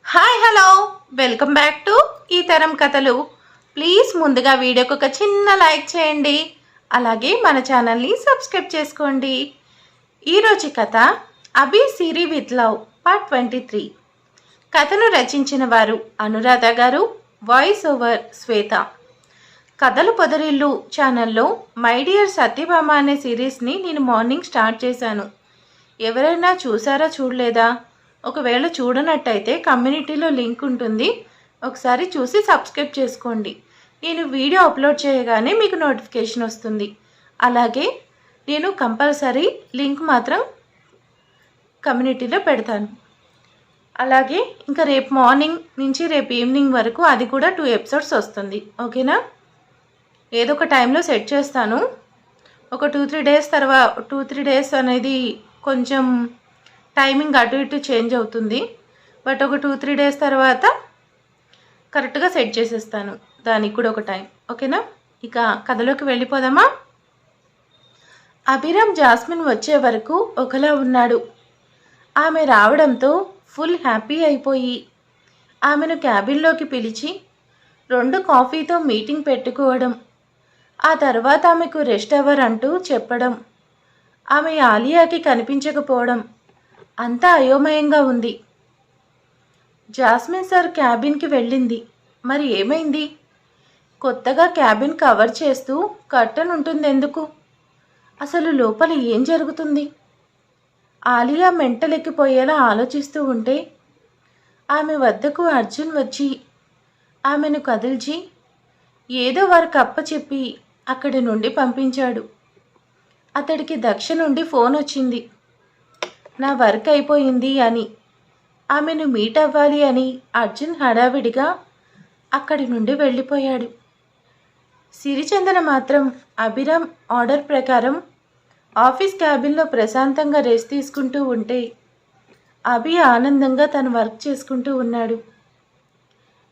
Hi hello welcome back to ఈ తరం కథలు. ప్లీజ్ ముందుగా వీడియోకి ఒక చిన్న లైక్ చేయండి, అలాగే మన ఛానల్ని సబ్స్క్రైబ్ చేసుకోండి. ఈరోజు కథ అభి సిరి విత్ లవ్ పార్ట్ 23. కథను రచించిన వారు అనురాధ గారు, వాయిస్ ఓవర్ శ్వేత. కథలు పొదరిల్లు ఛానల్లో మై డియర్ సత్యభామ అనే సిరీస్ని నేను మార్నింగ్ స్టార్ట్ చేశాను. ఎవరైనా చూసారా చూడలేదా? ఒకవేళ చూడనట్టయితే కమ్యూనిటీలో లింక్ ఉంటుంది, ఒకసారి చూసి సబ్స్క్రైబ్ చేసుకోండి. నేను వీడియో అప్లోడ్ చేయగానే మీకు నోటిఫికేషన్ వస్తుంది. అలాగే నేను కంపల్సరీ లింక్ మాత్రం కమ్యూనిటీలో పెడతాను. అలాగే ఇంకా రేపు మార్నింగ్ నుంచి రేపు ఈవినింగ్ వరకు అది కూడా 2 ఎపిసోడ్స్ వస్తుంది. ఓకేనా? ఏదో ఒక టైంలో సెట్ చేస్తాను. ఒక 2-3 డేస్ తర్వాత 2-3 డేస్ అనేది కొంచెం టైమింగ్ అటు ఇటు చేంజ్ అవుతుంది, బట్ ఒక 2-3 డేస్ తర్వాత కరెక్ట్గా సెట్ చేసేస్తాను. దానికి కూడా ఒక టైం. ఓకేనా? ఇక కథలోకి వెళ్ళిపోదామా? అభిరామ్ జాస్మిన్ వచ్చే వరకు ఒకలా ఉన్నాడు. ఆమె రావడంతో ఫుల్ హ్యాపీ అయిపోయి ఆమెను క్యాబిన్లోకి పిలిచి 2 కాఫీతో మీటింగ్ పెట్టుకోవడం, ఆ తర్వాత ఆమెకు రెస్ట్ అవర్ అంటూ చెప్పడం, ఆమె ఆలియాకి కనిపించకపోవడం అంతా అయోమయంగా ఉంది. జాస్మిన్ సార్ క్యాబిన్కి వెళ్ళింది. మరి ఏమైంది? కొత్తగా క్యాబిన్ కవర్ చేస్తూ కర్టన్ ఉంటుంది ఎందుకు? అసలు లోపల ఏం జరుగుతుంది? ఆలియా మెంటలెక్కిపోయేలా ఆలోచిస్తూ ఉంటే ఆమె వద్దకు అర్జున్ వచ్చి ఆమెను కదిల్చి ఏదో వారికి అప్పచెప్పి అక్కడి నుండి పంపించాడు. అతడికి దక్ష నుండి ఫోన్ వచ్చింది, నా వర్క్ అయిపోయింది అని. ఆమెను మీట్ అవ్వాలి అని అర్జున్ హడావిడిగా అక్కడి నుండి వెళ్ళిపోయాడు. సిరిచందన మాత్రం అభిరామ్ ఆర్డర్ ప్రకారం ఆఫీస్ క్యాబిన్లో ప్రశాంతంగా రెస్ట్ తీసుకుంటూ ఉంటే అభి ఆనందంగా తన వర్క్ చేసుకుంటూ ఉన్నాడు.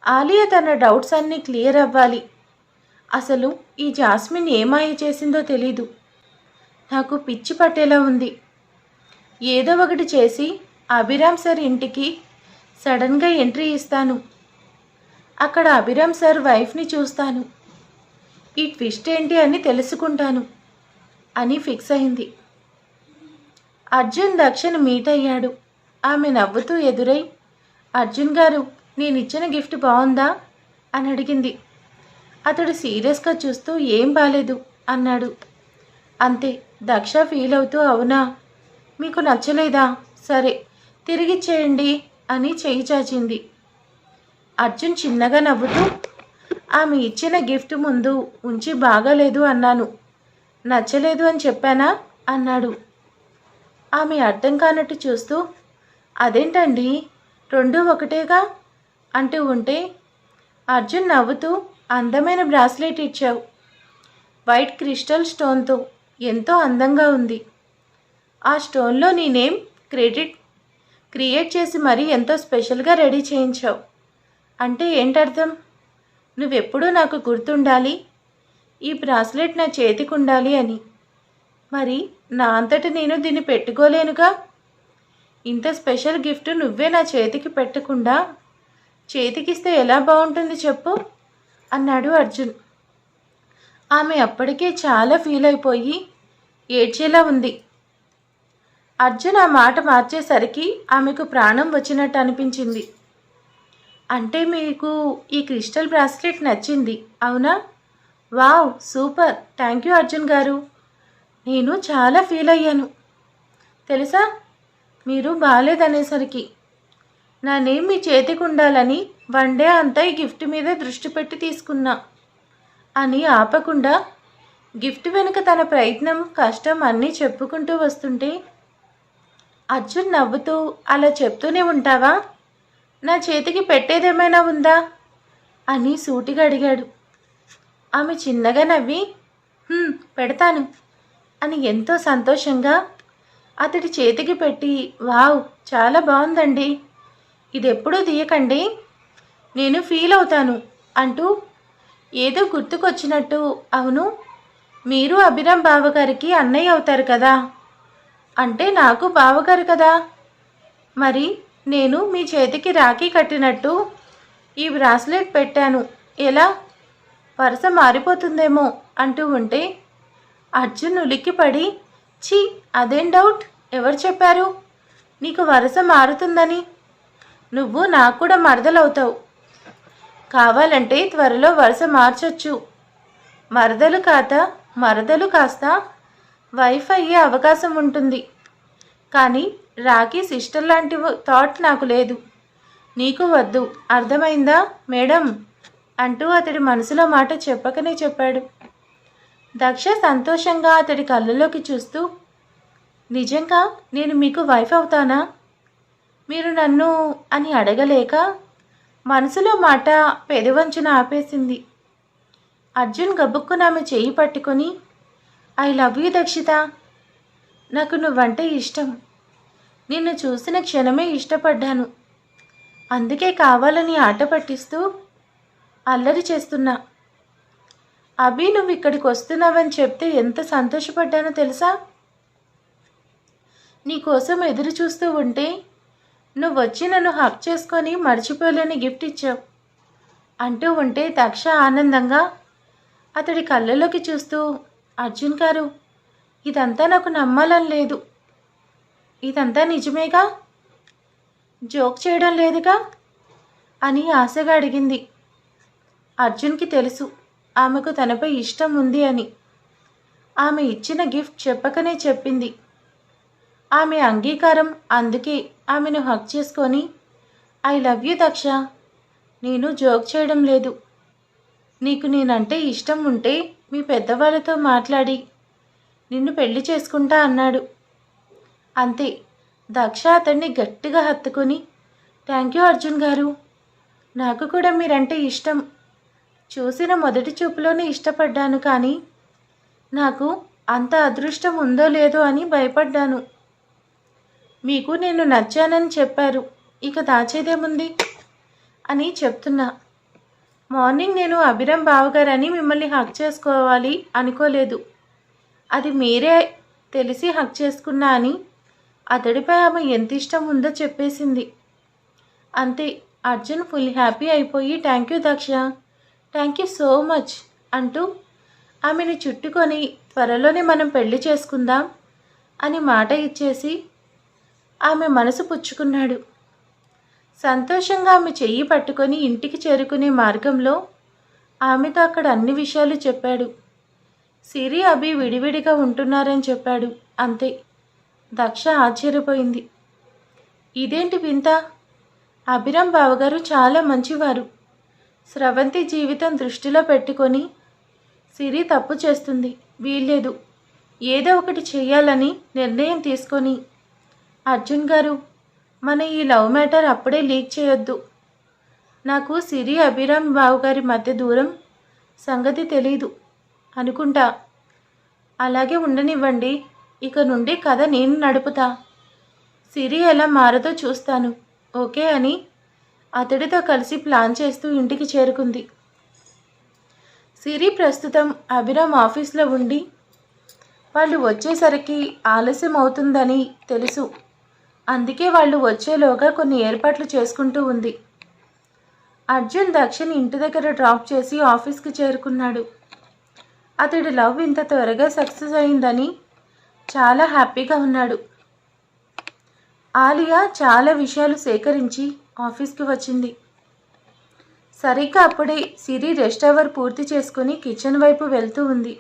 ఆలియా తన డౌట్స్ అన్నీ క్లియర్ అవ్వాలి. అసలు ఈ జాస్మిన్ ఏమాయ చేసిందో తెలీదు. నాకు పిచ్చి పట్టేలా ఉంది. ఏదో ఒకటి చేసి అభిరామ్ సార్ ఇంటికి సడన్గా ఎంట్రీ ఇస్తాను. అక్కడ అభిరామ్ సార్ వైఫ్ని చూస్తాను. ఈ ట్విస్ట్ ఏంటి అని తెలుసుకుంటాను అని ఫిక్స్ అయింది. అర్జున్ దక్షను మీట్ అయ్యాడు. ఆమె నవ్వుతూ ఎదురై, అర్జున్ గారు, నేను ఇచ్చిన గిఫ్ట్ బాగుందా అని అడిగింది. అతడు సీరియస్గా చూస్తూ ఏం బాలేదు అన్నాడు. అంతే. దక్ష ఫీల్ అవుతూ, అవునా, మీకు నచ్చలేదా? సరే తిరిగిచ్చేయండి అని చెయ్యి చాచింది. అర్జున్ చిన్నగా నవ్వుతూ, ఆమె ఇచ్చిన గిఫ్ట్ ముందు ఉంచి బాగాలేదు అన్నాను, నచ్చలేదు అని చెప్పానా అన్నాడు. ఆమె అర్థం కానట్టు చూస్తూ, అదేంటండి, 2 ఒకటేగా అంటూ ఉంటే అర్జున్ నవ్వుతూ, అందమైన బ్రాస్లెట్ ఇచ్చావు, వైట్ క్రిస్టల్ స్టోన్తో, ఎంతో అందంగా ఉంది. ఆ స్టోన్లో నీ నేమ్ క్రియేట్ చేసి మరీ ఎంతో స్పెషల్గా రెడీ చేయించావు. అంటే ఏంటర్థం? నువ్వెప్పుడూ నాకు గుర్తుండాలి, ఈ బ్రాస్లెట్ నా చేతికి ఉండాలి అని. మరి నా అంతటి నేను దీన్ని పెట్టుకోలేనుగా. ఇంత స్పెషల్ గిఫ్ట్ నువ్వే నా చేతికి పెట్టకుండా చేతికిస్తే ఎలా బాగుంటుంది చెప్పు అన్నాడు అర్జున్. ఆమె అప్పటికే చాలా ఫీల్ అయిపోయి ఏడ్చేలా ఉంది. అర్జున్ ఆ మాట మార్చేసరికి ఆమెకు ప్రాణం వచ్చినట్టు అనిపించింది. అంటే మీకు ఈ క్రిస్టల్ బ్రాస్లెట్ నచ్చింది, అవునా? Wow, super, thank you Arjun గారు. నేను చాలా ఫీల్ అయ్యాను తెలుసా, మీరు బాగాలేదనేసరికి. నా నేమ్ మీ చేతికి ఉండాలని 1 డే అంతా ఈ గిఫ్ట్ మీద దృష్టి పెట్టి తీసుకున్నా అని ఆపకుండా గిఫ్ట్ వెనుక తన ప్రయత్నం, కష్టం అన్నీ చెప్పుకుంటూ వస్తుంటే అర్జున్ నవ్వుతూ, అలా చెప్తూనే ఉంటావా? నా చేతికి పెట్టేదేమైనా ఉందా అని సూటిగా అడిగాడు. ఆమె చిన్నగా నవ్వి, పెడతాను అని ఎంతో సంతోషంగా అతడి చేతికి పెట్టి, వావ్, చాలా బాగుందండి, ఇది ఎప్పుడూ తీయకండి, నేను ఫీల్ అవుతాను అంటూ ఏదో గుర్తుకొచ్చినట్టు, అవును, మీరు అభిరామ్ బావగారికి అన్నయ్య అవుతారు కదా, అంటే నాకు బావగారు కదా, మరి నేను మీ చేతికి రాఖీ కట్టినట్టు ఈ బ్రాస్లెట్ పెట్టాను. ఎలా వరుస మారిపోతుందేమో అంటూ ఉంటే అర్జున్ ఉలిక్కిపడి, ఛీ, అదేం డౌట్? ఎవరు చెప్పారు నీకు వరుస మారుతుందని? నువ్వు నాకు కూడా మరదలవుతావు. కావాలంటే త్వరలో వరుస మార్చొచ్చు. మరదలు కాస్త వైఫ్ అయ్యే అవకాశం ఉంటుంది. కానీ రాఖీ సిస్టర్ లాంటి థాట్ నాకు లేదు. నీకు వద్దు, అర్థమైందా మేడం అంటూ అతడి మనసులో మాట చెప్పకనే చెప్పాడు. దక్ష సంతోషంగా అతడి కళ్ళలోకి చూస్తూ, నిజంగా నేను మీకు వైఫ్ అవుతానా? మీరు నన్ను అని అడగలేక మనసులో మాట పెదవంచున ఆపేసింది. అర్జున్ గబుక్కున ఆమె చేయి పట్టుకొని, ఐ లవ్ యూ దక్షిత, నాకు నువ్వంటే ఇష్టం. నిన్ను చూసిన క్షణమే ఇష్టపడ్డాను. అందుకే కావాలని ఆట పట్టిస్తూ అల్లరి చేస్తున్నా. అభి నువ్వు ఇక్కడికి వస్తున్నావని చెప్తే ఎంత సంతోషపడ్డానో తెలుసా? నీకోసం ఎదురు చూస్తూ ఉంటే నువ్వు వచ్చి నన్ను హక్ చేసుకొని మర్చిపోలేని గిఫ్ట్ ఇచ్చావు అంటూ ఉంటే దక్ష ఆనందంగా అతడి కళ్ళలోకి చూస్తూ, అర్జున్ గారు, ఇదంతా నాకు నమ్మాలని లేదు. ఇదంతా నిజమేగా? జోక్ చేయడం లేదుగా అని ఆశగా అడిగింది. అర్జున్కి తెలుసు ఆమెకు తనపై ఇష్టం ఉంది అని. ఆమె ఇచ్చిన గిఫ్ట్ చెప్పకనే చెప్పింది. ఆమె అంగీకారం. అందుకే ఆమెను హక్ చేసుకొని, ఐ లవ్ యూ దక్ష, నేను జోక్ చేయడం లేదు. నీకు నేనంటే ఇష్టం ఉంటే మీ పెద్దవాళ్ళతో మాట్లాడి నిన్ను పెళ్లి చేసుకుంటా అన్నాడు. అంతే. దక్ష అతన్ని గట్టిగా హత్తుకొని, థ్యాంక్ యూ అర్జున్ గారు, నాకు కూడా మీరంటే ఇష్టం. చూసిన మొదటి చూపులోనే ఇష్టపడ్డాను. కానీ నాకు అంత అదృష్టం ఉందో లేదో అని భయపడ్డాను. మీకు నేను నచ్చానని చెప్పారు, ఇక దాచేదేముంది అని చెప్తున్నా. మార్నింగ్ నేను అభిరామ్ బావగారని మిమ్మల్ని హక్ చేసుకోవాలి అనుకోలేదు. అది మీరే తెలిసి హక్ చేసుకున్నా అని అతడిపై ఆమె ఎంత ఇష్టం ఉందో చెప్పేసింది. అంతే. అర్జున్ ఫుల్ హ్యాపీ అయిపోయి, thank you Daksha, thank you so much అంటూ ఆమెను చుట్టుకొని త్వరలోనే మనం పెళ్లి చేసుకుందాం అని మాట ఇచ్చేసి ఆమె మనసు పుచ్చుకున్నాడు. సంతోషంగా ఆమె చెయ్యి పట్టుకొని ఇంటికి చేరుకునే మార్గంలో ఆమెతో అక్కడ అన్ని విషయాలు చెప్పాడు. సిరి అభి విడివిడిగా ఉంటున్నారని చెప్పాడు. అంతే. దక్ష ఆశ్చర్యపోయింది. ఇదేంటి వింత? అభిరామ్ బావగారు చాలా మంచివారు. స్రవంతి జీవితం దృష్టిలో పెట్టుకొని సిరి తప్పు చేస్తుంది, వీల్లేదు, ఏదో ఒకటి చెయ్యాలని నిర్ణయం తీసుకొని, అర్జున్ గారు, మన ఈ లవ్ మ్యాటర్ అప్పుడే లీక్ చేయొద్దు. నాకు సిరి అభిరామ్ బావగారి మధ్య దూరం సంగతి తెలీదు అనుకుంటా. అలాగే ఉండనివ్వండి. ఇక నుండి కథ నేను నడుపుతా. సిరి ఎలా మారదో చూస్తాను, ఓకే అని అతడితో కలిసి ప్లాన్ చేస్తూ ఇంటికి చేరుకుంది. సిరి ప్రస్తుతం అభిరామ్ ఆఫీస్లో ఉండి వాళ్ళు వచ్చేసరికి ఆలస్యం అవుతుందని తెలుసు. అందుకే వాళ్ళు వచ్చేలోగా కొన్ని ఏర్పాట్లు చేసుకుంటూ ఉంది. అర్జున్ దక్షని ఇంటి దగ్గర డ్రాప్ చేసి ఆఫీస్కి చేరుకున్నాడు. అతడి లవ్ ఇంత త్వరగా సక్సెస్ అయిందని చాలా హ్యాపీగా ఉన్నాడు. ఆలియా చాలా విషయాలు సేకరించి ఆఫీస్కి వచ్చింది. సరిగ్గా అప్పుడే సిరి రెస్ట్ అవర్ పూర్తి చేసుకుని కిచెన్ వైపు వెళ్తూ ఉంది.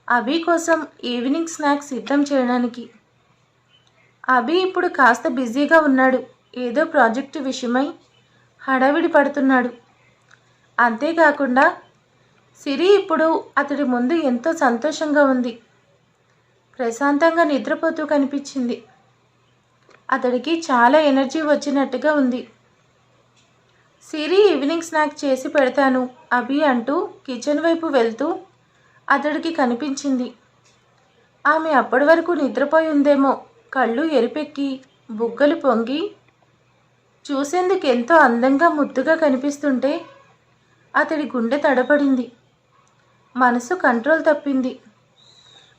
అభి కోసం ఈవినింగ్ స్నాక్స్ సిద్ధం చేయడానికి. అభి ఇప్పుడు కాస్త బిజీగా ఉన్నాడు. ఏదో ప్రాజెక్టు విషయమై హడావిడి పడుతున్నాడు. అంతేకాకుండా సిరి ఇప్పుడు అతడి ముందు ఎంతో సంతోషంగా ఉంది. ప్రశాంతంగా నిద్రపోతూ కనిపించింది. అతడికి చాలా ఎనర్జీ వచ్చినట్టుగా ఉంది. సిరి ఈవినింగ్ స్నాక్ చేసి పెడతాను అభి అంటూ కిచెన్ వైపు వెళ్తూ అతడికి కనిపించింది. ఆమె అప్పటి వరకు నిద్రపోయి ఉందేమో. కళ్ళు ఎరిపెక్కి బుగ్గలు పొంగి చూసేందుకు ఎంతో అందంగా ముద్దుగా కనిపిస్తుంటే అతడి గుండె తడబడింది. మనసు కంట్రోల్ తప్పింది.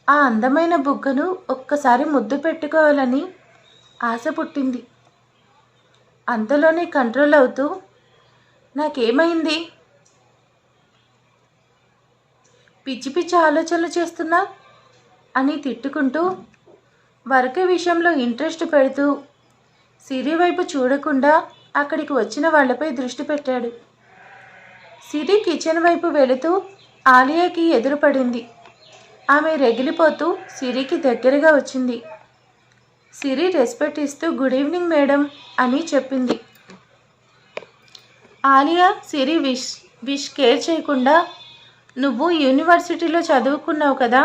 ఆ అందమైన బుగ్గను ఒక్కసారి ముద్దు పెట్టుకోవాలని ఆశ పుట్టింది. అంతలోనే కంట్రోల్ అవుతూ, నాకేమైంది, పిచ్చి పిచ్చి ఆలోచనలు చేస్తున్నా అని తిట్టుకుంటూ వర్క్ విషయంలో ఇంట్రెస్ట్ పెడుతూ సిరి వైపు చూడకుండా అక్కడికి వచ్చిన వాళ్ళపై దృష్టి పెట్టాడు. సిరి కిచెన్ వైపు వెళుతూ ఆలియాకి ఎదురుపడింది. ఆమె రగిలిపోతూ సిరికి దగ్గరగా వచ్చింది. సిరి రెస్పెక్ట్ ఇస్తూ గుడ్ ఈవినింగ్ మేడం అని చెప్పింది. ఆలియా సిరి విష్ కేర్ చేయకుండా నువ్వు యూనివర్సిటీలో చదువుకున్నావు కదా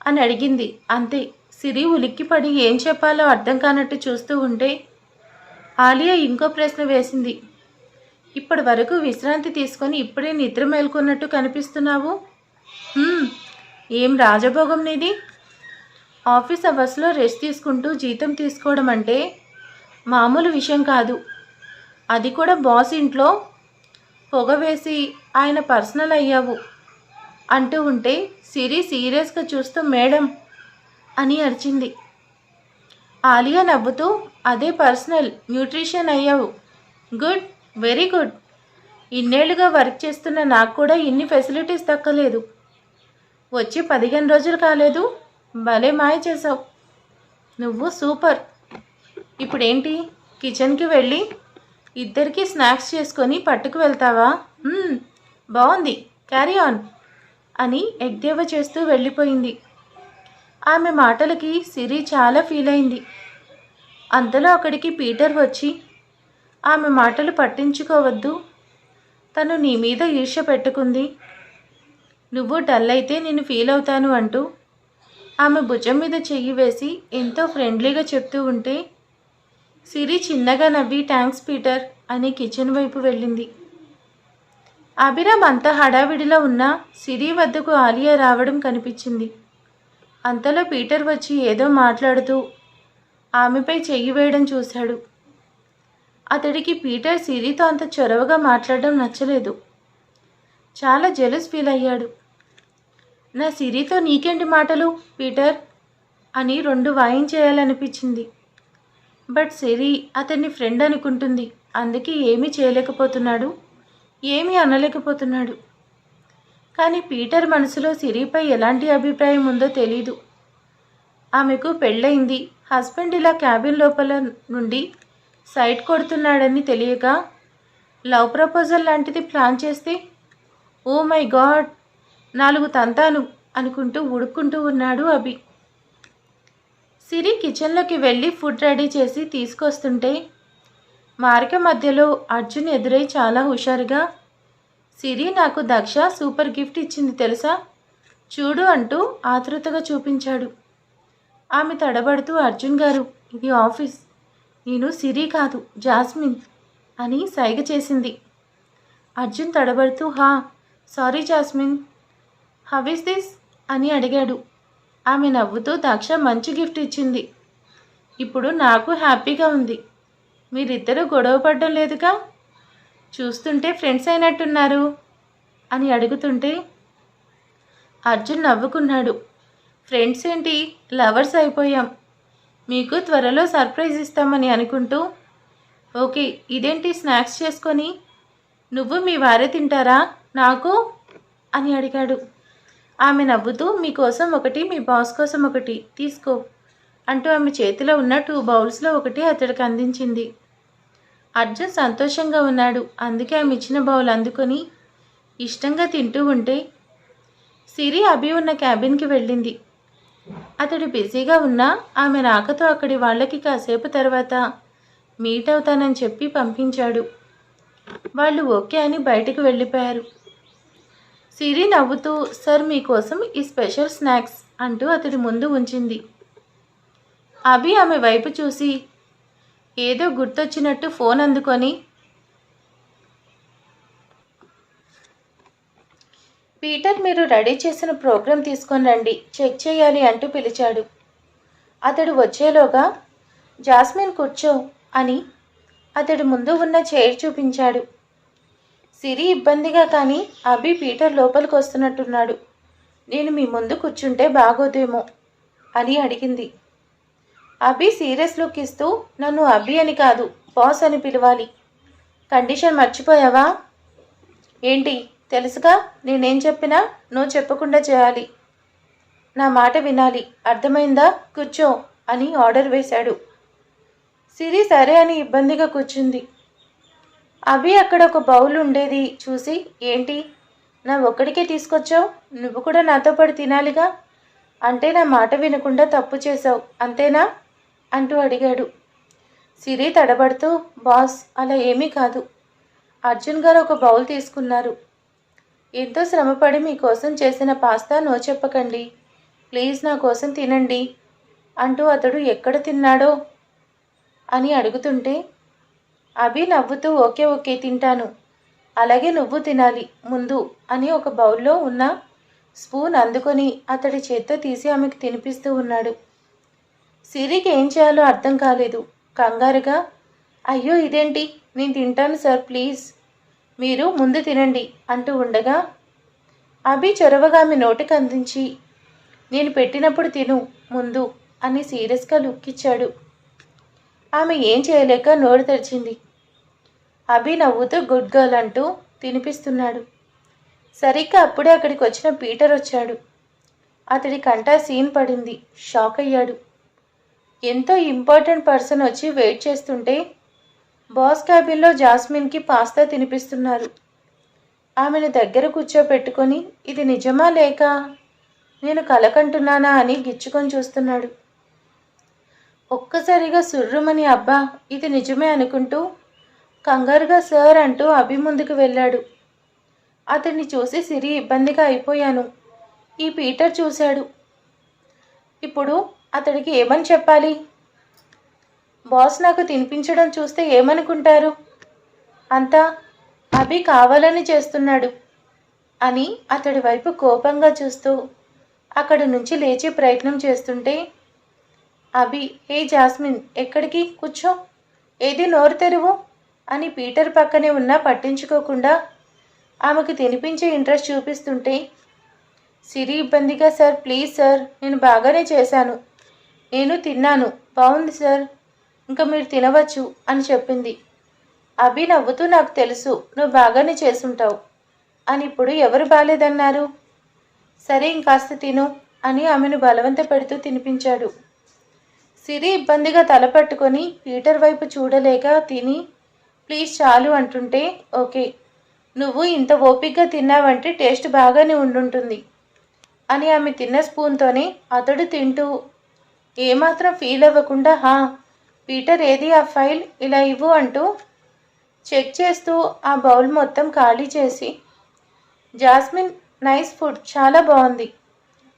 అని అడిగింది. అంతే. సిరి ఉలిక్కిపడి ఏం చెప్పాలో అర్థం కానట్టు చూస్తూ ఉంటే ఆలియా ఇంకో ప్రశ్న వేసింది. ఇప్పటి వరకు విశ్రాంతి తీసుకొని ఇప్పుడే నిద్ర మేల్కొన్నట్టు కనిపిస్తున్నావు. ఏం రాజభోగం నీది? ఆఫీస్ అవర్స్లో రెస్ట్ తీసుకుంటూ జీతం తీసుకోవడం అంటే మామూలు విషయం కాదు. అది కూడా బాస్ ఇంట్లో పొగ వేసి ఆయన పర్సనల్ అయ్యావు అంటూ ఉంటే సిరి సీరియస్గా చూస్తూ మేడం అని అరిచింది. ఆలియా నవ్వుతూ అదే పర్సనల్, న్యూట్రిషన్ అయ్యావు. Good, very good. ఇన్నేళ్లుగా వర్క్ చేస్తున్న నాకు కూడా ఇన్ని ఫెసిలిటీస్ దక్కలేదు. వచ్చి 15 రోజులు కాలేదు, భలే మాయ చేసావు. నువ్వు సూపర్. ఇప్పుడేంటి, కిచెన్కి వెళ్ళి ఇద్దరికి స్నాక్స్ చేసుకొని పట్టుకు వెళ్తావా? బాగుంది, క్యారీ ఆన్ అని ఎగ్దేవ చేస్తూ వెళ్ళిపోయింది. ఆమె మాటలకి సిరి చాలా ఫీల్ అయింది. అంతలో అక్కడికి పీటర్ వచ్చి ఆమె మాటలు పట్టించుకోవద్దు, తను నీ మీద ఈర్ష్య పెట్టుకుంది, నువ్వు డల్ అయితే నేను ఫీల్ అవుతాను అంటూ ఆమె భుజం మీద చెయ్యి వేసి ఎంతో ఫ్రెండ్లీగా చెప్తూ ఉంటే సిరి చిన్నగా నవ్వి థ్యాంక్స్ పీటర్ అని కిచెన్ వైపు వెళ్ళింది. అభిరామ్ అంత హడావిడిలో ఉన్న సిరి వద్దకు ఆలియా రావడం కనిపించింది. అంతలో పీటర్ వచ్చి ఏదో మాట్లాడుతూ ఆమెపై చెయ్యి వేయడం చూశాడు. అతడికి పీటర్ సిరితో అంత చొరవగా మాట్లాడడం నచ్చలేదు. చాలా జెలస్ ఫీల్ అయ్యాడు. నా సిరితో నీకేంటి మాటలు పీటర్ అని 2 వాయించేయాలనిపించింది. బట్ సిరి అతన్ని ఫ్రెండ్ అనుకుంటుంది. అందుకే ఏమీ చేయలేకపోతున్నాడు, ఏమీ అనలేకపోతున్నాడు. కానీ పీటర్ మనసులో సిరిపై ఎలాంటి అభిప్రాయం ఉందో తెలీదు. ఆమెకు పెళ్ళయింది, హస్బెండ్ ఇలా క్యాబిన్ లోపల నుండి సైట్ కొడుతున్నాడని తెలియక లవ్ ప్రపోజల్ లాంటిది ప్లాన్ చేస్తే ఓ మై గాడ్ 4 తంతాను అనుకుంటూ ఉడుక్కుంటూ ఉన్నాడు అభి. సిరి కిచెన్లోకి వెళ్ళి ఫుడ్ రెడీ చేసి తీసుకొస్తుంటే మార్గ మధ్యలో అర్జున్ ఎదురై చాలా హుషారుగా సిరి నాకు దక్ష సూపర్ గిఫ్ట్ ఇచ్చింది తెలుసా, చూడు అంటూ ఆతృతగా చూపించాడు. ఆమె తడబడుతూ అర్జున్ గారు ఇది ఆఫీస్, నేను సిరి కాదు జాస్మిన్ అని సైగ చేసింది. అర్జున్ తడబడుతూ sorry jasmine, how is this అని అడిగాడు. ఆమె నవ్వుతూ దక్ష మంచి గిఫ్ట్ ఇచ్చింది, ఇప్పుడు నాకు హ్యాపీగా ఉంది. మీరిద్దరూ గొడవ పడడం లేదుగా, చూస్తుంటే ఫ్రెండ్స్ అయినట్టున్నారు అని అడుగుతుంటే అర్జున్ నవ్వుకున్నాడు. ఫ్రెండ్స్ ఏంటి, లవర్స్ అయిపోయాం, మీకు త్వరలో సర్ప్రైజ్ ఇస్తామని అనుకుంటూ ఓకే ఇదేంటి స్నాక్స్ చేసుకొని నువ్వు మీ వారే తింటారా నాకు అని అడిగాడు. ఆమె నవ్వుతూ మీకోసం ఒకటి మీ బాస్ కోసం ఒకటి తీసుకో అంటూ ఆమె చేతిలో ఉన్న 2 బౌల్స్లో ఒకటి అతడికి అందించింది. అర్జున్ సంతోషంగా ఉన్నాడు. అందుకే ఆమె ఇచ్చిన బౌల్ అందుకొని ఇష్టంగా తింటూ ఉంటే సిరి అభి ఉన్న క్యాబిన్కి వెళ్ళింది. అతడు బిజీగా ఉన్నా ఆమె రాకతో అక్కడి వాళ్ళకి కాసేపు తర్వాత మీట్ అవుతానని చెప్పి పంపించాడు. వాళ్ళు ఓకే అని బయటకు వెళ్ళిపోయారు. సిరి నవ్వుతూ సార్ మీకోసం ఈ స్పెషల్ స్నాక్స్ అంటూ అతడి ముందు ఉంచింది. అభి ఆమె వైపు చూసి ఏదో గుర్తొచ్చినట్టు ఫోన్ అందుకొని పీటర్ మీరు రెడీ చేసిన ప్రోగ్రాం తీసుకొని రండి, చెక్ చేయాలి అంటూ పిలిచాడు. అతడు వచ్చేలోగా జాస్మిన్ కూర్చో అని అతడి ముందు ఉన్న చైర్ చూపించాడు. సిరి ఇబ్బందిగా కానీ అభి పీటర్ లోపలికి వస్తున్నట్టున్నాడు. నేను మీ ముందు కూర్చుంటే బాగోదేమో అని అడిగింది. అభి సీరియస్ లుక్ ఇస్తూ నన్ను అభి అని కాదు బాస్ అని పిలవాలి. కండిషన్ మర్చిపోయావా? ఏంటి తెలుసుగా, నేనేం చెప్పినా నువ్వు చెప్పకుండా చేయాలి. నా మాట వినాలి, అర్థమైందా? కూర్చో అని ఆర్డర్ వేశాడు. సిరి సరే అని ఇబ్బందిగా కూర్చుంది. అభి అక్కడ ఒక బౌల్ ఉండేది చూసి, ఏంటి నా ఒక్కడికే తీసుకొచ్చావు? నువ్వు కూడా నాతో పాటు తినాలిగా. అంటే నా మాట వినకుండా తప్పు చేశావు అంతేనా అంటూ అడిగాడు. సిరి తడబడుతూ, బాస్ అలా ఏమీ కాదు. అర్జున్ గారు ఒక బౌల్ తీసుకున్నారు. ఎంతో శ్రమపడి మీకోసం చేసిన పాస్తా నో చెప్పకండి, ప్లీజ్ నా కోసం తినండి అంటూ అతడు ఎక్కడ తిన్నాడో అని అడుగుతుంటే, అభి నవ్వుతూ ఓకే ఓకే తింటాను, అలాగే నువ్వు తినాలి ముందు అని ఒక బౌల్లో ఉన్న స్పూన్ అందుకొని అతడి చేత్తో తీసి ఆమెకు తినిపిస్తూ ఉన్నాడు. సిరికి ఏం చేయాలో అర్థం కాలేదు. కంగారుగా, అయ్యో ఇదేంటి, నేను తింటాను సార్ ప్లీజ్, మీరు ముందు తినండి అంటూ ఉండగా అభి చొరవగా ఆమె నోటికి అందించి, నేను పెట్టినప్పుడు తిను ముందు అని సీరియస్గా లుక్ ఇచ్చాడు. ఆమె ఏం చేయలేక నోరు తెరిచింది. అభి నవ్వుతూ గుడ్ గర్ల్ అంటూ తినిపిస్తున్నాడు. సరిగ్గా అప్పుడే అక్కడికి వచ్చిన పీటర్ వచ్చాడు. అతడి కంట సీన్ పడింది. షాక్ అయ్యాడు. ఎంతో ఇంపార్టెంట్ పర్సన్ వచ్చి వెయిట్ చేస్తుంటే బాస్ క్యాబిన్లో జాస్మిన్కి పాస్తా తినిపిస్తున్నారు. ఆమెను దగ్గర కూర్చోపెట్టుకొని, ఇది నిజమా లేక నేను కలకంటున్నానా అని గిచ్చుకొని చూస్తున్నాడు. ఒక్కసారిగా సుర్రుమని అబ్బా ఇది నిజమే అనుకుంటూ కంగారుగా సార్ అంటూ అభి ముందుకు వెళ్ళాడు. అతన్ని చూసి సిరి ఇబ్బందిగా అయిపోయాను. ఈ పీటర్ చూశాడు. ఇప్పుడు అతడికి ఏమని చెప్పాలి? బాస్ నాకు తినిపించడం చూస్తే ఏమనుకుంటారు? అంతా అభి కావాలని చేస్తున్నాడు అని అతడి వైపు కోపంగా చూస్తూ అక్కడి నుంచి లేచే ప్రయత్నం చేస్తుంటే, అభి హే జాస్మిన్ ఎక్కడికి, కూర్చో, ఏది నోరు తెరువు అని పీటర్ పక్కనే ఉన్నా పట్టించుకోకుండా ఆమెకు తినిపించే ఇంట్రెస్ట్ చూపిస్తుంటే, సిరి ఇబ్బందిగా సార్ ప్లీజ్ సార్ నేను బాగానే చేశాను, నేను తిన్నాను బాగుంది సార్, ఇంకా మీరు తినవచ్చు అని చెప్పింది. అభి నవ్వుతూ నాకు తెలుసు నువ్వు బాగానే చేసుంటావు అని, ఇప్పుడు ఎవరు బాలేదన్నారు? సరే ఇంకాస్త తిను అని ఆమెను బలవంత పెడుతూ తినిపించాడు. సిరి ఇబ్బందిగా తల పట్టుకొని పీటర్ వైపు చూడలేక తిని ప్లీజ్ చాలు అంటుంటే, ఓకే నువ్వు ఇంత ఓపికగా తిన్నావంటే టేస్ట్ బాగానే ఉండుంటుంది అని ఆమె తిన్న స్పూన్తోనే అతడు తింటూ ఏమాత్రం ఫీల్ అవ్వకుండా, హా పీటర్ ఏది ఆ ఫైల్ ఇలా ఇవ్వు అంటూ చెక్ చేస్తూ ఆ బౌల్ మొత్తం ఖాళీ చేసి, జాస్మిన్ నైస్ ఫుడ్ చాలా బాగుంది,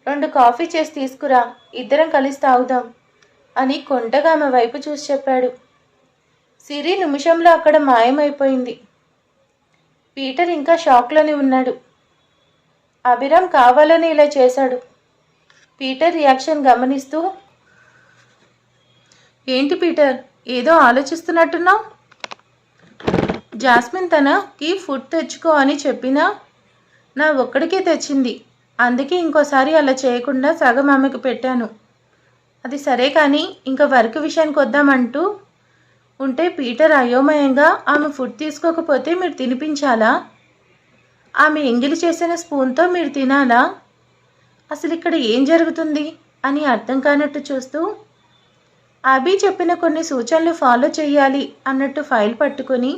2 కాఫీ చేసి తీసుకురా, ఇద్దరం కలిసి తాగుదాం అని కొంటగా ఆమె వైపు చూసి చెప్పాడు. సిరి నిమిషంలో అక్కడ మాయమైపోయింది. పీటర్ ఇంకా షాక్లోనే ఉన్నాడు. అభిరామ్ కావాలని ఇలా చేశాడు. పీటర్ రియాక్షన్ గమనిస్తూ, ఏంటి పీటర్ ఏదో ఆలోచిస్తున్నట్టున్నావు? జాస్మిన్ తనకి ఫుడ్ తెచ్చుకో అని చెప్పినా నా ఒక్కడికే తెచ్చింది, అందుకే ఇంకోసారి అలా చేయకుండా సగం ఆమెకు పెట్టాను. అది సరే కానీ ఇంకా వర్క్ విషయానికి వద్దామంటూ ఉంటే పీటర్ అయోమయంగా, ఆమె ఫుడ్ తీసుకోకపోతే మీరు తినిపించాలా? ఆమె ఎంగిలి చేసిన స్పూన్తో మీరు తినాలా? అసలు ఇక్కడ ఏం జరుగుతుంది అని అర్థం కానట్టు చూస్తూ, అభి చెప్పిన కొన్ని సూచనలు ఫాలో చేయాలి అన్నట్టు ఫైల్ పట్టుకొని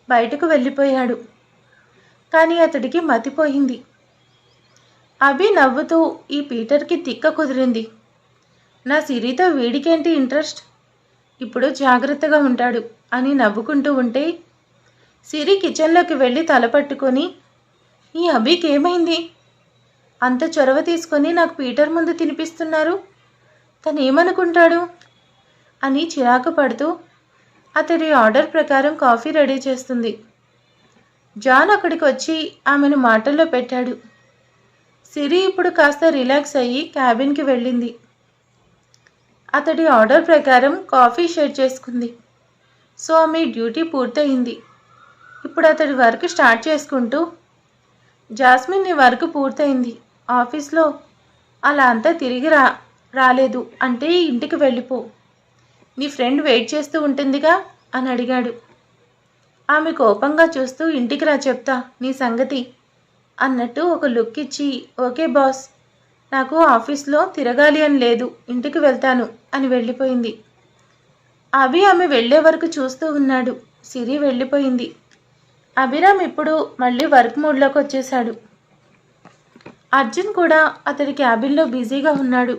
బయటకు వెళ్ళిపోయాడు. కానీ అతడికి మతిపోయింది. అభి నవ్వుతూ, ఈ పీటర్కి తిక్క కుదిరింది, నా సిరితో వీడికేంటి ఇంట్రెస్ట్, ఇప్పుడు జాగ్రత్తగా ఉంటాడు అని నవ్వుకుంటూ ఉంటే సిరి కిచెన్లోకి వెళ్ళి తల పట్టుకొని, ఈ అభికి ఏమైంది, అంత చొరవ తీసుకొని నాకు పీటర్ ముందు తినిపిస్తున్నారు, తను ఏమనుకుంటాడు అని చిరాకు పడుతూ అతడి ఆర్డర్ ప్రకారం కాఫీ రెడీ చేస్తుంది. జాన్ అక్కడికి వచ్చి ఆమెను మాటల్లో పెట్టాడు. సిరి ఇప్పుడు కాస్త రిలాక్స్ అయ్యి క్యాబిన్కి వెళ్ళింది. అతడి ఆర్డర్ ప్రకారం కాఫీ షేర్ చేసుకుంది. సో ఆమె డ్యూటీ పూర్తయింది. ఇప్పుడు అతడి వర్క్ స్టార్ట్ చేసుకుంటూ, జాస్మిన్ నీ వర్క్ పూర్తయింది, ఆఫీస్లో అలా అంతా తిరిగి రాలేదు అంటే ఇంటికి వెళ్ళిపో, నీ ఫ్రెండ్ వెయిట్ చేస్తూ ఉంటుందిగా అని అడిగాడు. ఆమె కోపంగా చూస్తూ ఇంటికి రా చెప్తా నీ సంగతి అన్నట్టు ఒక లుక్ ఇచ్చి ఓకే బాస్, నాకు ఆఫీస్లో తిరగాలి అని లేదు, ఇంటికి వెళ్తాను అని వెళ్ళిపోయింది. అభి ఆమె వెళ్లే వరకు చూస్తూ ఉన్నాడు. సిరి వెళ్ళిపోయింది. అభిరామ్ ఇప్పుడు మళ్ళీ వర్క్ మూడ్లోకి వచ్చేశాడు. అర్జున్ కూడా అతడి క్యాబిన్లో బిజీగా ఉన్నాడు.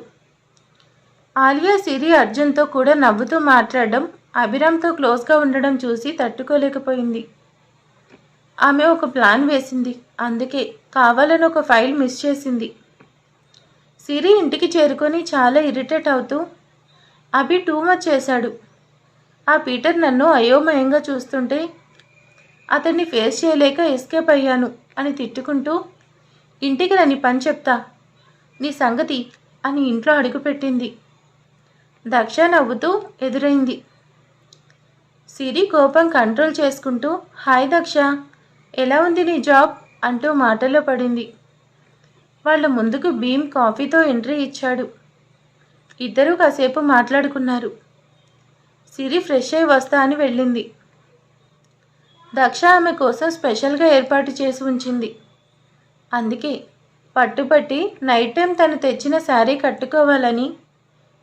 ఆలియా సిరి అర్జున్తో కూడా నవ్వుతూ మాట్లాడడం, అభిరామ్తో క్లోజ్గా ఉండడం చూసి తట్టుకోలేకపోయింది. ఆమె ఒక ప్లాన్ వేసింది. అందుకే కావాలని ఒక ఫైల్ మిస్ చేసింది. సిరి ఇంటికి చేరుకొని చాలా ఇరిటేట్ అవుతూ అభి టూ మచ్ చేశాడు. ఆ పీటర్ నన్ను అయోమయంగా చూస్తుంటే అతన్ని ఫేస్ చేయలేక ఎస్కేప్ అయ్యాను అని తిట్టుకుంటూ ఇంటికి రని పని చెప్తా నీ సంగతి అని ఇంట్లో అడుగుపెట్టింది. దక్ష నవ్వుతూ ఎదురైంది. సిరి కోపం కంట్రోల్ చేసుకుంటూ హాయ్ దక్ష, ఎలా ఉంది నీ జాబ్ అంటూ మాటల్లో పడింది. వాళ్ళ ముందుకు భీమ్ కాఫీతో ఎంట్రీ ఇచ్చాడు. ఇద్దరూ కాసేపు మాట్లాడుకున్నారు. సిరి ఫ్రెష్ అయి వస్తా అని వెళ్ళింది. దక్ష ఆమె కోసం స్పెషల్గా ఏర్పాటు చేసి ఉంచింది. అందుకే పట్టుపట్టి నైట్ టైం తను తెచ్చిన శారీ కట్టుకోవాలని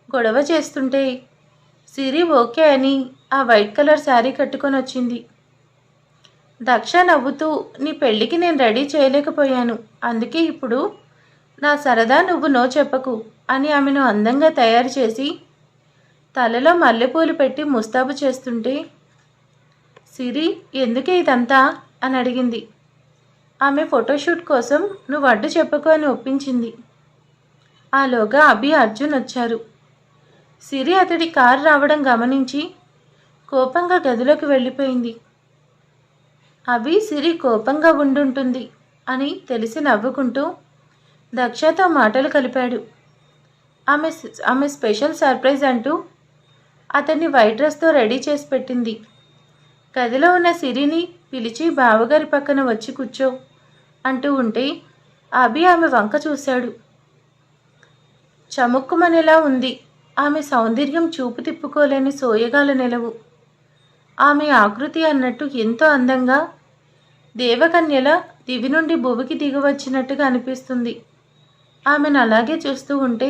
గొడవ చేస్తుంటే సిరి ఓకే అని ఆ వైట్ కలర్ శారీ కట్టుకొని వచ్చింది. దక్ష నవ్వుతూ నీ పెళ్ళికి నేను రెడీ చేయలేకపోయాను, అందుకే ఇప్పుడు నా సరదా నువ్వు నో చెప్పకు అని ఆమెను అందంగా తయారు చేసి తలలో మల్లెపూలు పెట్టి ముస్తాబు చేస్తుంటే సిరి ఎందుకే ఇదంతా అని అడిగింది. ఆమె ఫోటోషూట్ కోసం నువ్వు అడ్డు చెప్పకు అని ఒప్పించింది. ఆలోగా అభి అర్జున్ వచ్చారు. సిరి అతడి కారు రావడం గమనించి కోపంగా గదిలోకి వెళ్ళిపోయింది. అభి సిరి కోపంగా ఉండుంటుంది అని తెలిసి నవ్వుకుంటూ దక్షతో మాటలు కలిపాడు. ఆమె స్పెషల్ సర్ప్రైజ్ అంటూ అతన్ని వైట్ డ్రెస్తో రెడీ చేసి పెట్టింది. గదిలో ఉన్న సిరిని పిలిచి బావగారి పక్కన వచ్చి కూర్చో అంటూ ఉంటే అభి ఆమె వంక చూశాడు. చముక్కుమనేలా ఉంది. ఆమె సౌందర్యం చూపు తిప్పుకోలేని సోయగాల నిలవు. ఆమె ఆకృతి అన్నట్టు ఎంతో అందంగా దేవకన్యల దివి నుండి భువికి దిగవచ్చినట్టుగా అనిపిస్తుంది. ఆమెను అలాగే చూస్తూ ఉంటే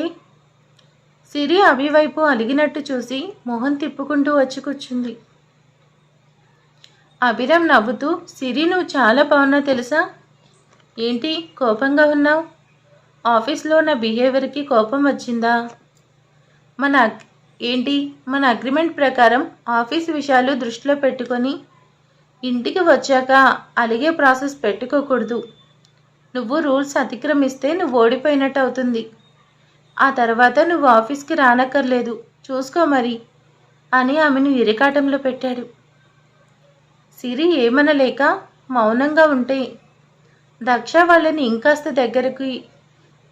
సిరి అభి వైపు అలిగినట్టు చూసి మొహం తిప్పుకుంటూ వచ్చి కూర్చుంది. అభిరామ్ నవ్వుతూ సిరి నువ్వు చాలా బాగున్నావు తెలుసా, ఏంటి కోపంగా ఉన్నావు, ఆఫీస్లో నా బిహేవియర్కి కోపం వచ్చిందా, మన అగ్రిమెంట్ ప్రకారం ఆఫీస్ విషయాలు దృష్టిలో పెట్టుకొని ఇంటికి వచ్చాక అలిగే ప్రాసెస్ పెట్టుకోకూడదు, నువ్వు రూల్స్ అతిక్రమిస్తే నువ్వు ఓడిపోయినట్టు అవుతుంది, ఆ తర్వాత నువ్వు ఆఫీస్కి రానక్కర్లేదు, చూసుకో మరి అని ఆమెను ఇరకాటంలో పెట్టాడు. సిరి ఏమనలేక మౌనంగా ఉంటే దక్ష వాళ్ళని ఇంకాస్త దగ్గరకు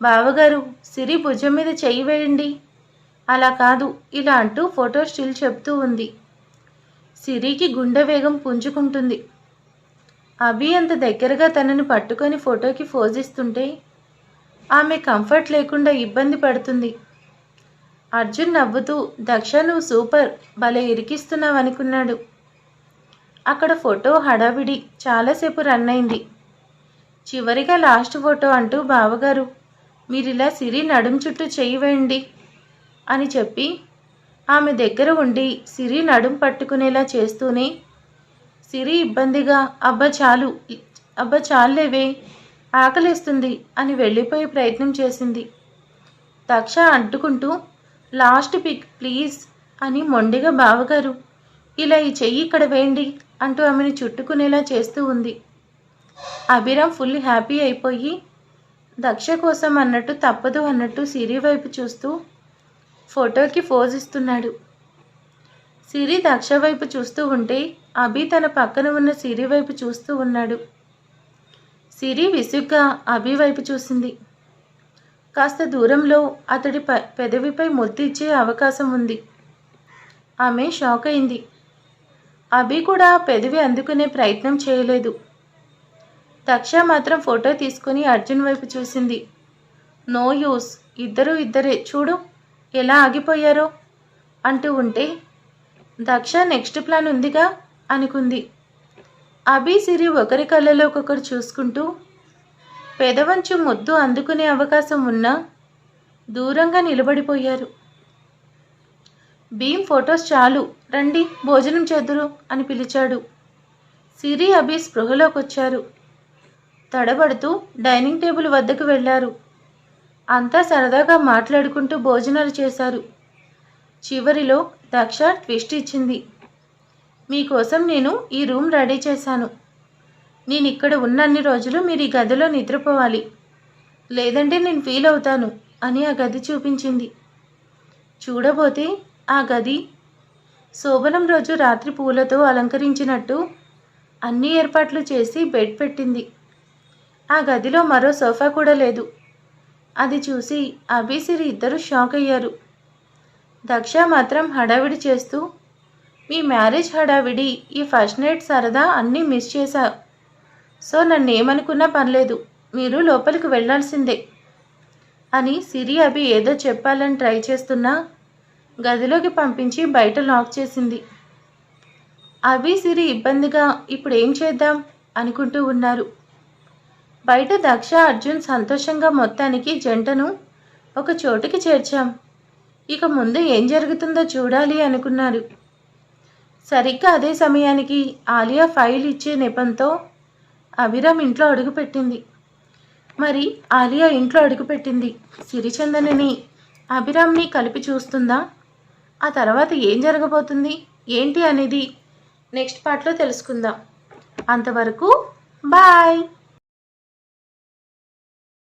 బావగారు సిరి భుజం మీద చెయ్యి వేయండి, అలా కాదు ఇలా అంటూ ఫోటో స్టిల్ చెప్తూ ఉంది. సిరికి గుండె వేగం పుంజుకుంటుంది. అభి అంత దగ్గరగా తనని పట్టుకొని ఫోటోకి పోజిస్తుంటే ఆమె కంఫర్ట్ లేకుండా ఇబ్బంది పడుతుంది. అర్జున్ నవ్వుతూ దక్ష నువ్వు సూపర్, భలే ఇరికిస్తున్నావు అనుకున్నాడు. అక్కడ ఫోటో హడావిడి చాలాసేపు రన్ అయింది. చివరిగా లాస్ట్ ఫోటో అంటూ బావగారు మీరిలా సిరి నడుం చుట్టూ చెయ్యి వేయండి అని చెప్పి ఆమె దగ్గర ఉండి సిరి నడుం పట్టుకునేలా చేస్తూనే సిరి ఇబ్బందిగా అబ్బా చాలేవే ఆకలేస్తుంది అని వెళ్ళిపోయే ప్రయత్నం చేసింది. దక్ష అడ్డుకుంటూ లాస్ట్ పిక్ ప్లీజ్ అని మొండిగా బావగారు ఇలా ఈ చెయ్యి ఇక్కడ వేయండి అంటూ ఆమెను చుట్టుకునేలా చేస్తూ ఉంది. అభిరామ్ ఫుల్ హ్యాపీ అయిపోయి దక్ష కోసం అన్నట్టు తప్పదు అన్నట్టు సిరి వైపు చూస్తూ ఫోటోకి పోజ్ ఇస్తున్నాడు. సిరి దక్ష వైపు చూస్తూ ఉంటే అభి తన పక్కన ఉన్న సిరి వైపు చూస్తూ ఉన్నాడు. సిరి విసుగ్గా అభి వైపు చూసింది. కాస్త దూరంలో అతడి పెదవిపై ముద్దు ఇచ్చే అవకాశం ఉంది. ఆమె షాక్ అయింది. అభి కూడా పెదవి అందుకునే ప్రయత్నం చేయలేదు. దక్ష మాత్రం ఫోటో తీసుకుని అర్జున్ వైపు చూసింది. నో యూస్, ఇద్దరే చూడు ఎలా ఆగిపోయారో అంటూ ఉంటే దక్ష నెక్స్ట్ ప్లాన్ ఉందిగా అనుకుంది. అభి సిరి ఒకరి కళ్ళలోకొకరు చూసుకుంటూ పెదవంచు ముద్దు అందుకునే అవకాశం ఉన్నా దూరంగా నిలబడిపోయారు. భీమ్ ఫొటోస్ చాలు, రండి భోజనం చేద్దురు అని పిలిచాడు. సిరి అభి స్పృహలోకొచ్చారు. తడబడుతూ డైనింగ్ టేబుల్ వద్దకు వెళ్ళారు. అంతా సరదాగా మాట్లాడుకుంటూ భోజనాలు చేశారు. చివరిలో దక్ష ట్విస్ట్ ఇచ్చింది. మీకోసం నేను ఈ రూమ్ రెడీ చేశాను. నేను ఇక్కడ ఉన్నన్ని రోజులు మీరు ఈ గదిలో నిద్రపోవాలి, లేదంటే నేను ఫీల్ అవుతాను అని ఆ గది చూపించింది. చూడబోతే ఆ గది శోభనం రోజు రాత్రి పూలతో అలంకరించినట్టు అన్ని ఏర్పాట్లు చేసి బెడ్ పెట్టింది. ఆ గదిలో మరో సోఫా కూడా లేదు. అది చూసి అభి సిరి ఇద్దరు షాక్ అయ్యారు. దక్ష మాత్రం హడావిడి చేస్తూ, మీ మ్యారేజ్ హడావిడి, ఈ ఫస్ట్ నైట్ సరదా అన్నీ మిస్ చేశా. సో నన్ను ఏమనుకున్నా పర్లేదు, మీరు లోపలికి వెళ్ళాల్సిందే అని సిరి అభి ఏదో చెప్పాలని ట్రై చేస్తున్నా గదిలోకి పంపించి బయట లాక్ చేసింది. అభి సిరి ఇబ్బందిగా ఇప్పుడు ఏం చేద్దాం అనుకుంటూ ఉన్నారు. బయట దక్ష అర్జున్ సంతోషంగా మొత్తానికి జంటను ఒక చోటుకి చేర్చాం, ఇక ముందు ఏం జరుగుతుందో చూడాలి అనుకున్నారు. సరిగ్గా అదే సమయానికి ఆలియా ఫైల్ ఇచ్చే నెపంతో అభిరామ్ ఇంట్లో అడుగుపెట్టింది. మరి ఆలియా ఇంట్లో అడుగుపెట్టింది సిరిచందనని అభిరామ్ని కలిపి చూస్తుందా? ఆ తర్వాత ఏం జరగబోతుంది ఏంటి అనేది నెక్స్ట్ పార్ట్లో తెలుసుకుందాం. అంతవరకు బాయ్.